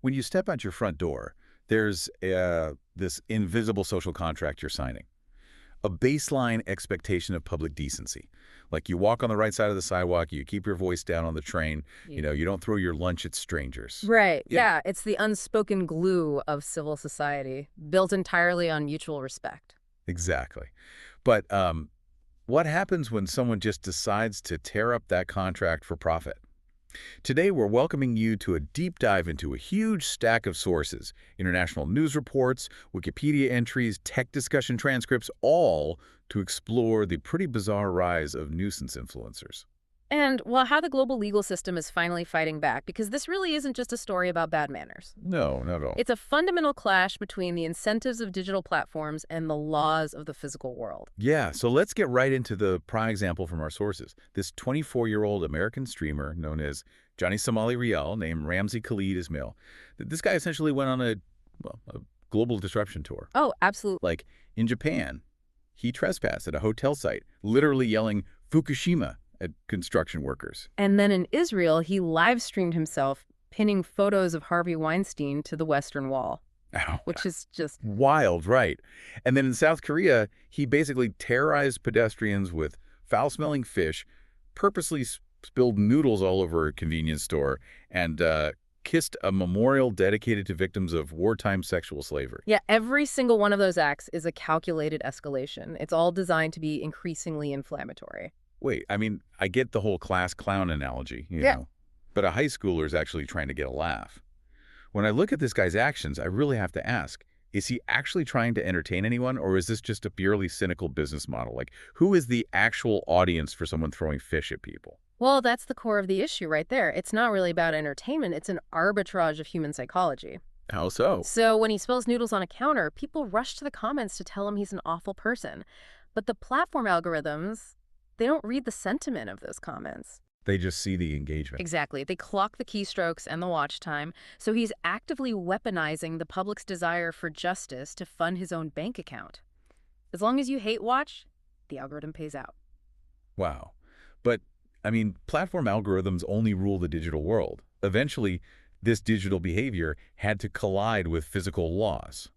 When you step out your front door, there's this invisible social contract you're signing. A baseline expectation of public decency. Like you walk on the right side of the sidewalk, you keep your voice down on the train, Yeah. you don't throw your lunch at strangers. Right. Yeah, Yeah, it's the unspoken glue of civil society, built entirely on mutual respect. exactly. But what happens when someone just decides to tear up that contract for profit? Today, we're welcoming you to a deep dive into a huge stack of sources, international news reports, Wikipedia entries, tech discussion transcripts, all to explore the pretty bizarre rise of nuisance influencers. And, well, how the global legal system is finally fighting back, because this really isn't just a story about bad manners. No, not at all. It's a fundamental clash between the incentives of digital platforms and the laws of the physical world. Yeah, so let's get right into the prime example from our sources. This 24-year-old American streamer known as Johnny Somali, named Ramsey Khalid Ismail. This guy essentially went on a global disruption tour. Oh, absolutely. Like in Japan, he trespassed at a hotel site, literally yelling Fukushima at construction workers. And then in Israel, he live streamed himself pinning photos of Harvey Weinstein to the Western Wall, Ow. which is just Wild, right? And then in South Korea, he basically terrorized pedestrians with foul-smelling fish, purposely spilled noodles all over a convenience store, and kissed a memorial dedicated to victims of wartime sexual slavery. yeah, every single one of those acts is a calculated escalation. It's all designed to be increasingly inflammatory. Wait, I mean, I get the whole class clown analogy, Yeah. but a high schooler is actually trying to get a laugh. When I look at this guy's actions, I really have to ask, is he actually trying to entertain anyone, or is this just a purely cynical business model? Like, who is the actual audience for someone throwing fish at people? Well, that's the core of the issue right there. It's not really about entertainment. It's an arbitrage of human psychology. How so? So when he spills noodles on a counter, people rush to the comments to tell him he's an awful person. But the platform algorithms, they don't read the sentiment of those comments. They just see the engagement. Exactly. They clock the keystrokes and the watch time. So he's actively weaponizing the public's desire for justice to fund his own bank account. As long as you hate watch, the algorithm pays out. Wow. But, I mean, platform algorithms only rule the digital world. Eventually, this digital behavior had to collide with physical laws,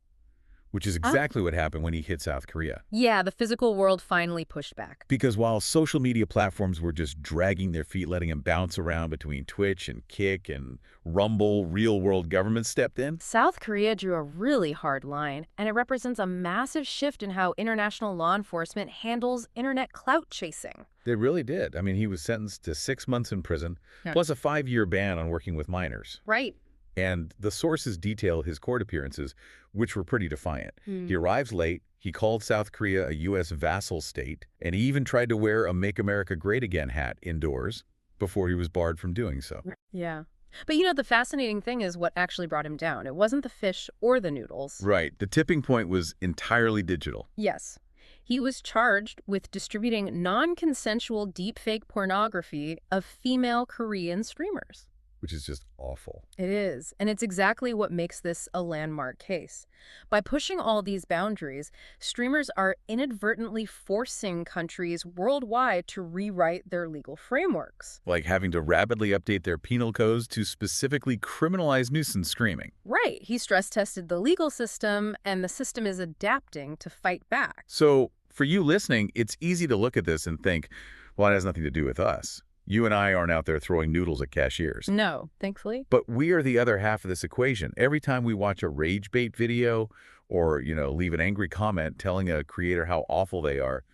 which is exactly what happened when he hit South Korea. Yeah, the physical world finally pushed back. Because while social media platforms were just dragging their feet, letting him bounce around between Twitch and Kick and Rumble, real-world governments stepped in. South Korea drew a really hard line, and it represents a massive shift in how international law enforcement handles internet clout chasing. They really did. I mean, he was sentenced to 6 months in prison, Yeah. plus a 5-year ban on working with minors. Right. And the sources detail his court appearances, which were pretty defiant. He arrives late, he called South Korea a U.S. vassal state, and he even tried to wear a Make America Great Again hat indoors before he was barred from doing so. Yeah. But the fascinating thing is what actually brought him down. It wasn't the fish or the noodles. Right. The tipping point was entirely digital. Yes. He was charged with distributing non-consensual deepfake pornography of female Korean streamers. Which is just awful. It is, and it's exactly what makes this a landmark case. By pushing all these boundaries, streamers are inadvertently forcing countries worldwide to rewrite their legal frameworks. Like having to rapidly update their penal codes to specifically criminalize nuisance streaming. Right, he stress-tested the legal system, and the system is adapting to fight back. So, for you listening, it's easy to look at this and think, well, it has nothing to do with us. You and I aren't out there throwing noodles at cashiers. No, thankfully. But we are the other half of this equation. Every time we watch a rage bait video or, leave an angry comment telling a creator how awful they are,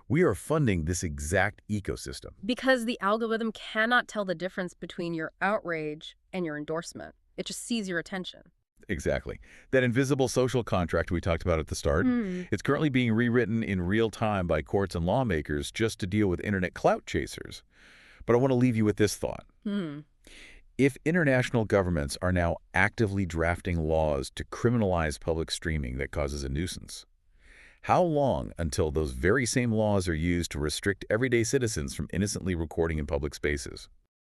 we are funding this exact ecosystem. Because the algorithm cannot tell the difference between your outrage and your endorsement. It just sees your attention. Exactly. That invisible social contract we talked about at the start, it's currently being rewritten in real time by courts and lawmakers just to deal with internet clout chasers. But I want to leave you with this thought. If international governments are now actively drafting laws to criminalize public streaming that causes a nuisance, how long until those very same laws are used to restrict everyday citizens from innocently recording in public spaces?